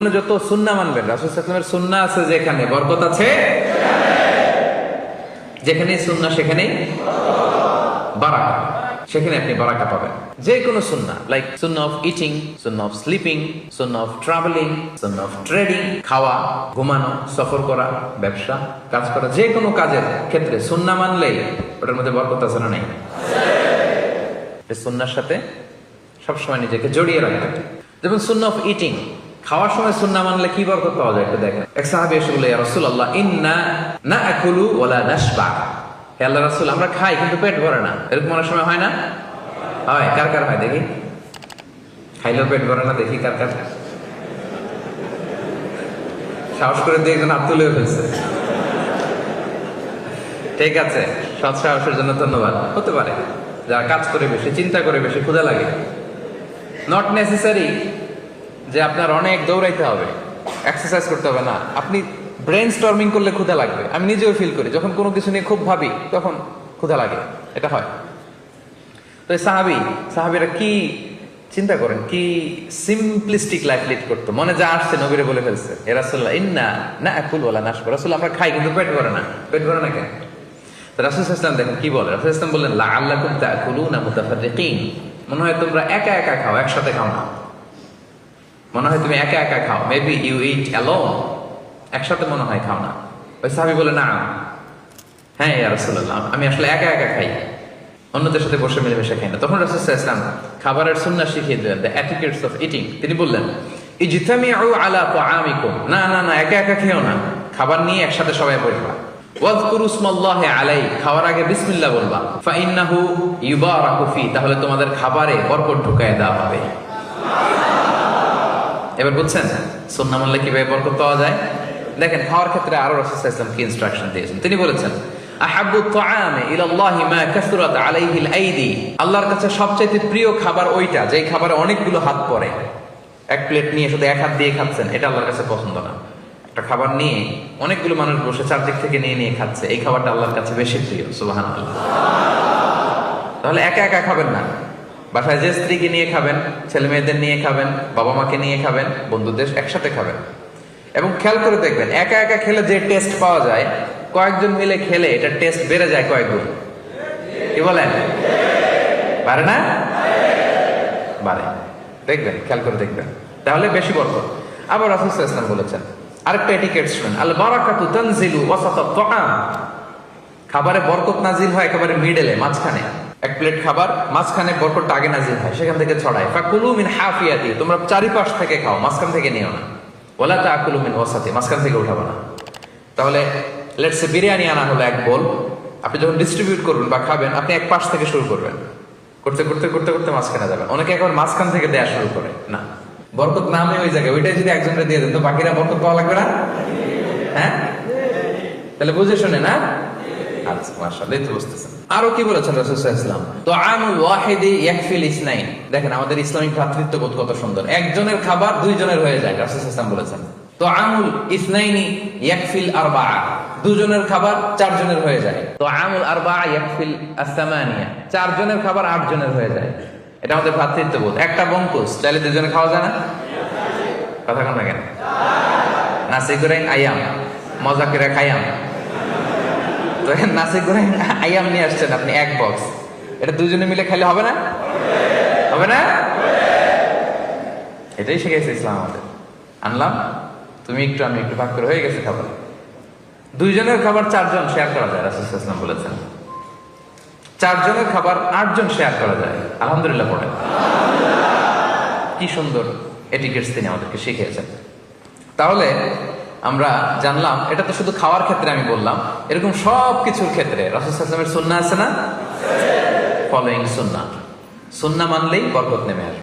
যত সুন্নাহ মানবেন, রাসূল সাল্লাল্লাহু আলাইহি ওয়াসাল্লামের সুন্নাহ আছে যেখানে বরকত আছে, যেখানেই সুন্নাহ সেখানেই বারাকা, সেখানে আপনি বারাকা পাবেন। যে কোনো সুন্নাহ, like Sunnah of eating, Sunnah of sleeping, Sunnah of travelling, Sunnah of trading, খাওয়া, ঘুমানো, সফর করা, ব্যবসা, কাজ করা, যে কোনো কাজের ক্ষেত্রে সুন্নাহ মানলেই ওটার মধ্যে বরকত আছে না নাই? সুন্নাহর সাথে সবসময় নিজেকে জড়িয়ে রাখবেন। যেমন সুন্নাহ অফ ইটিং, খাওয়ার সময় সুন্নাহ মানলে কি বরকত পাওয়া যায় একটু দেখেন। এক সাহাবী এসে বললেন, ইয়া রাসূলুল্লাহ, ইন্না নাআকুলু ওয়া লা নাশবা। হে আল্লাহর রাসূল, আমরা খাই কিন্তু পেট ভরে না। এরকম অনেক সময় হয় না? হয়। কার কার হয় দেখি? খাইলেও পেট ভরে না, দেখি কার কার। সাহস করে দিয়ে একজন হাত তুলে ফেলছে। ঠিক আছে, সৎ সাহসের জন্য ধন্যবাদ। হতে পারে যারা কাজ করে বেশি, চিন্তা করে বেশি, ক্ষুধা লাগে। নট নেসেসারি যে আপনার অনেক দৌড়াইতে হবে, এক্সারসাইজ করতে হবে না। আপনি ব্রেন স্টর্মিং করলে ক্ষুধা লাগবে। আমি নিজেও ফিল করি, যখন কোনো কিছু নিয়ে খুব ভাবি তখন ক্ষুধা লাগে, এটা হয়। তো সাহাবীরা কি চিন্তা করেন, কি সিম্পলিস্টিক লাইফ লিড করতো। মনে যা আসছে নবীরে বলে ফেলছে, এ রাসূলুল্লাহ, ইন্না নাআকুলু ওয়া লা নাশবা। রাসূল, আমরা খাই কিন্তু পেট ভরে না। পেট ভরে না কেন? রাসূল সাল্লাল্লাহু আলাইহি ওয়াসাল্লাম দেখেন কি বলে। রাসূল সাল্লাল্লাহু আলাইহি ওয়াসাল্লাম বললেন, লাআল্লাকুম তাআকুলুনা মুতাফাররিকিন। মনে হয় তোমরা একা একা খাও, একসাথে খাও না। মনে হয় তুমি একা একা খাও, মেবি ইউ ইট অ্যালোন, একসাথে মনে হয় খাও না। ওই সাহাবী বলে, না, হ্যাঁ ইয়া রাসূলুল্লাহ, আমি আসলে একা একা খাই, অন্যদের সাথে বসে মিলেমিশে খাই না। তখন রাসূল সাল্লাল্লাহু আলাইহি ওয়াসাল্লাম খাবারের সুন্নাহ শিখিয়ে দিলেন, দ্য এটিকেটস অফ ইটিং। তিনি বললেন, ইজতামিউ আলা তাআমিকুম, না না না, একা একা খেও না, খাবার নিয়ে একসাথে সবাই বসবা। ওয়াযকুরু ইসমাল্লাহি আলাইহি, খাওয়ার আগে বিসমিল্লাহ বলবা। ফাইন্নাহু ইউবারাকু ফি, তাহলে তোমাদের খাবারে বরকত ঢুকায় দেওয়া হবে। এবার বুঝছেন সুন্নাহ মানলে কিভাবে বরকত পাওয়া যায়? দেখেন, খাওয়ার ক্ষেত্রে আরো রাসূল সাল্লাল্লাহু আলাইহি ওয়াসাল্লাম কি ইনস্ট্রাকশন দিয়েছেন। তিনি বলেছেন, আহাব্বু তাআমি ইলাল্লাহি মা কাসরাত আলাইহিল আইদি, আল্লাহর কাছে সবচেয়ে প্রিয় খাবার ওইটা যেই খাবারে অনেকগুলো হাত পড়ে। এক প্লেট নিয়ে শুধু এক হাত দিয়ে খাচ্ছেন, এটা আল্লাহর কাছে পছন্দ না। একটা খাবার নিয়ে অনেকগুলো মানুষ বসে চারদিক থেকে নিয়ে নিয়ে খাচ্ছে, এই খাবারটা আল্লাহর কাছে বেশি প্রিয়। সুবহানাল্লাহ। তাহলে একা একা খাবেন না, বাসায় যে স্ত্রীকে নিয়ে খাবেন, ছেলে মেয়েদের নিয়ে খাবেন, বাবা মাকে নিয়ে খাবেন, বন্ধুদের একসাথে খাবেন। এবং খেয়াল করে দেখবেন, একা একা খেলে যে টেস্ট পাওয়া যায়, কয়েকজন মিলে খেলে এটা টেস্ট বেড়ে যায় কয়েক গুণ। কি বলেন? বাড়ে না? বাড়ে। দেখবেন, খেয়াল করে দেখবেন, তাহলে বেশি বরকত। আবার রাসূল সাল্লাল্লাহু আলাইহি ওয়াসাল্লাম বলেছেন আরেকটা এটিকেট শুনেন, আল বারাকাতু তানজিলু ওয়াসাতাত তাআম, খাবারে বরকত নাজিল হয় একেবারে মিডলে, মাঝখানে। এক প্লেট খাবার, মাঝখানে বরকতটা আগে নাজিল হয়, সেখান থেকে ছড়ায়। ফাকুলু মিন হাফিয়াতি, তোমরা চারিপাশ থেকে খাও, মাঝখান থেকে নিও না। ওয়ালা তাকুলু মিন ওয়াসাতি, মাঝখান থেকে উঠাবা না। তাহলে লেটস সে বিরিয়ানি আনা হলো এক বোল, আপনি যখন ডিস্ট্রিবিউট করবেন বা খাবেন, আপনি এক পাশ থেকে শুরু করবেন, করতে করতে করতে করতে মাঝখানে যাবেন। অনেকে একবার মাঝখান থেকে দেয়া শুরু করে, না, বরকত নামে ওই জায়গায়, ওইটাই যদি একজনকে দিয়ে দেন তো বাকিরা বরকত পাওয়া লাগবে না? হ্যাঁ, তাহলে বুঝে শুনে না? আচ্ছা, মাশাআল্লাহ, এই তো বুঝতেছেন। আরো কি বলেছেন রাসূল সাল্লাল্লাহু আলাইহি ওয়াসাল্লাম, তুআমুল ওয়াহিদি ইয়াকফিল ইসনাইন। দেখেন আমাদের ইসলামিক ভ্রাতৃত্ববোধ কত সুন্দর। একজনের খাবার দুইজনের হয়ে যায়, রাসূল সাল্লাল্লাহু আলাইহি ওয়াসাল্লাম বলেছেন। তুআমুল ইসনাইনি ইয়াকফিল আরবাআ, দুজনের খাবার চারজনের হয়ে যায়। তুআমুল আরবাআ ইয়াকফিল আস-সামানিয়া, চারজনের খাবার আটজনের হয়ে যায়। এটা আমাদের ভ্রাতৃত্ববোধ। একটা বঙ্কুস চাইলে দুজনে খাওয়া যায় না? কথা কন না কেন? নাসি গোরাইন আয়াম, মজা করে খাইয়াম। তো নাসি গোরাইন আয়াম নিয়ে আসছেন আপনি এক বক্স, এটা দুজনে মিলে খাইলে হবে না? হবে না? এটাই শিখেছে ইসলাম আমাদের। আনলাম, তুমি একটু আমি একটু, ভাগ করে হয়ে গেছে খাবার। দুইজনের খাবার চারজন শেয়ার করা যায়, রাসূল সাল্লাল্লাহু আলাইহি ওয়াসাল্লাম বলেছেন। চারজনের খাবার আটজন শেয়ার করা যায়। আলহামদুলিল্লাহ পড়েন। কি সুন্দর এটিকেটস তিনি আমাদেরকে শিখিয়েছেন। তাহলে আমরা জানলাম, এটা তো শুধু খাওয়ার ক্ষেত্রে আমি বললাম, এরকম সব কিছুর ক্ষেত্রে রাসূল সাল্লাল্লাহু আলাইহি ওয়াসাল্লামের সুন্নাহ আছে না? ফলোইং সুন্নাহ, সুন্নাহ মানলেই বরকত নেমে আসবে।